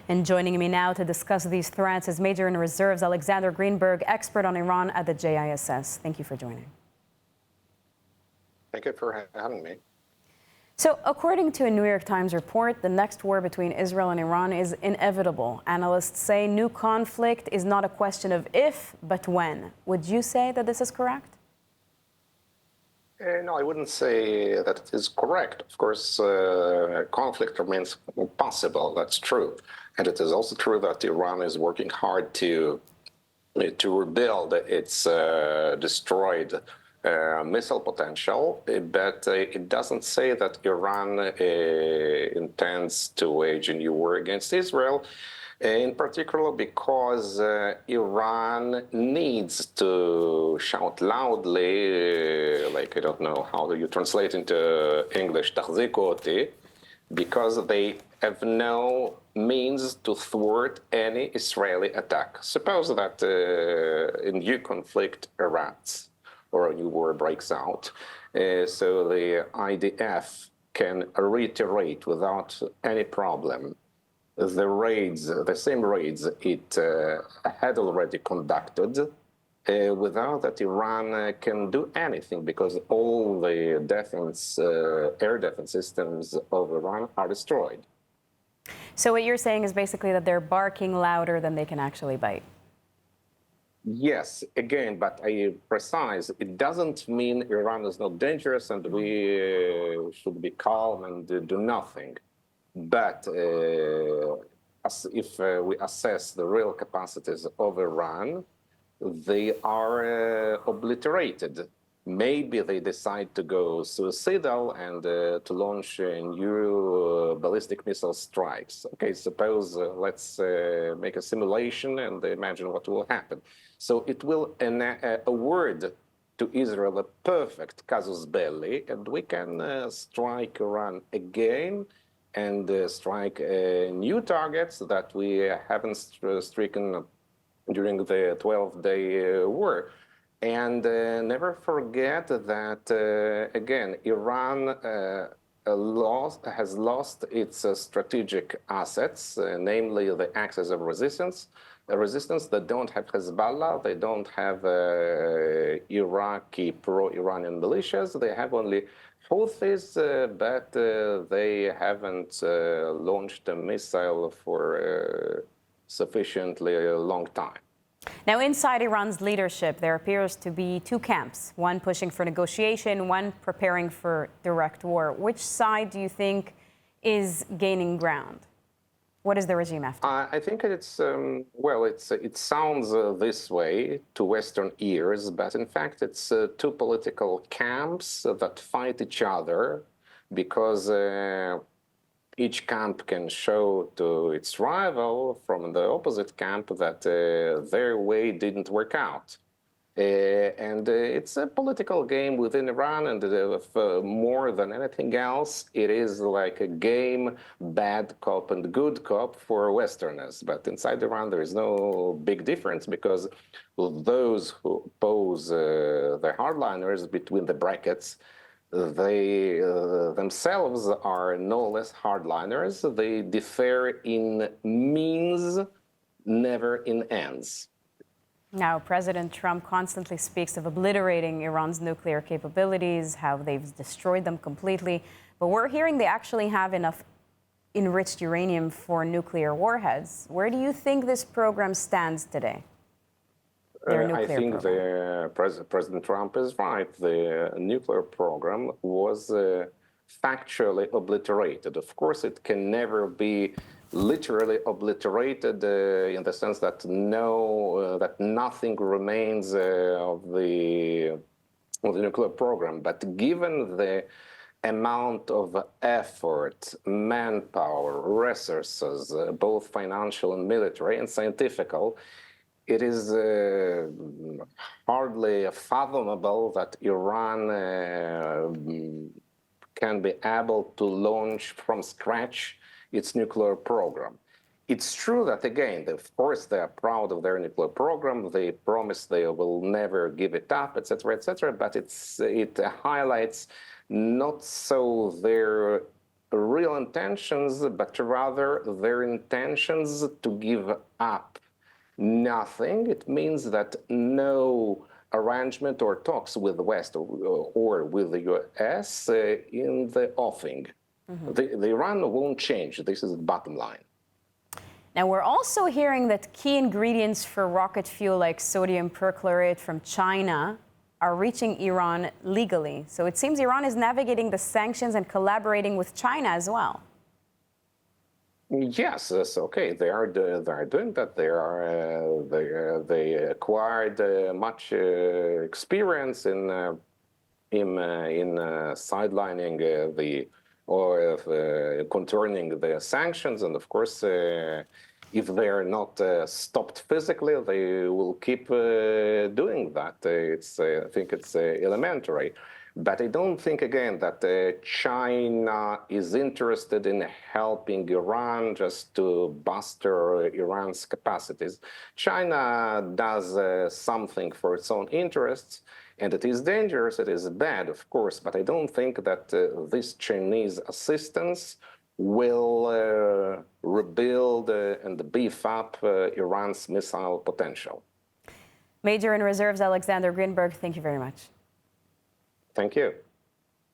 And joining me now to discuss these threats is Major in Reserves Alexander Grinberg, expert on Iran at the JISS. Thank you for joining. Thank you for having me. So, according to a New York Times report, the next war between Israel and Iran is inevitable. Analysts say new conflict is not a question of if, but when. Would you say that this is correct? No, I wouldn't say that it is correct. Of course, conflict remains possible. That's true. And it is also true that Iran is working hard to rebuild its destroyed missile potential, but it doesn't say that Iran intends to wage a new war against Israel, in particular because Iran needs to shout loudly, like, I don't know how do you translate into English, تحذيكوا אותי, because they have no means to thwart any Israeli attack. Suppose that a new conflict erupts or a new war breaks out, so the IDF can reiterate without any problem the raids, the same raids it had already conducted, without that Iran can do anything because all the defense, air defense systems of Iran are destroyed. So what you're saying is basically that they're barking louder than they can actually bite. Yes, again, but I precise, it doesn't mean Iran is not dangerous and we should be calm and do nothing. But if we assess the real capacities of Iran, they are obliterated. Maybe they decide to go suicidal and to launch new ballistic missile strikes. Okay, suppose let's make a simulation and imagine what will happen. So it will award to Israel a perfect casus belli, and we can strike Iran again and strike new targets that we haven't stricken during the 12-day war. And never forget that, again, Iran has lost its strategic assets, namely the axis of resistance. They don't have Hezbollah, they don't have Iraqi pro-Iranian militias, they have only Houthis, but they haven't launched a missile for sufficiently a long time. Now, inside Iran's leadership, there appears to be two camps, one pushing for negotiation, one preparing for direct war. Which side do you think is gaining ground? What is the regime after? I think it's, well, it sounds this way to Western ears, but in fact it's two political camps that fight each other because each camp can show to its rival from the opposite camp that their way didn't work out. And it's a political game within Iran, and more than anything else, it is like a game, bad cop and good cop for Westerners. But inside Iran, there is no big difference because those who oppose the hardliners between the brackets, they themselves are no less hardliners. They differ in means, never in ends. Now, President Trump constantly speaks of obliterating Iran's nuclear capabilities, how they've destroyed them completely. But we're hearing they actually have enough enriched uranium for nuclear warheads. Where do you think this program stands today? I think President Trump is right. The nuclear program was factually obliterated. Of course, it can never be literally obliterated in the sense that that nothing remains of the nuclear program. But given the amount of effort, manpower, resources, both financial and military and scientific, it is hardly fathomable that Iran can be able to launch from scratch its nuclear program. It's true that, again, of course, they are proud of their nuclear program. They promise they will never give it up, etc., but it highlights not so their real intentions, but rather their intentions to give up nothing. It means that no arrangement or talks with the West or with the US in the offing. The Iran won't change. This is the bottom line. Now, we're also hearing that key ingredients for rocket fuel like sodium perchlorate from China are reaching Iran legally. So it seems Iran is navigating the sanctions and collaborating with China as well. Yes, it's okay. They are doing that. They acquired much experience in sidelining contorting the sanctions, and of course, if they are not stopped physically, they will keep doing that. I think it's elementary. But I don't think, again, that China is interested in helping Iran just to bolster Iran's capacities. China does something for its own interests, and it is dangerous, it is bad, of course, but I don't think that this Chinese assistance will rebuild and beef up Iran's missile potential. Major in Reserves Alexander Grinberg, thank you very much. Thank you.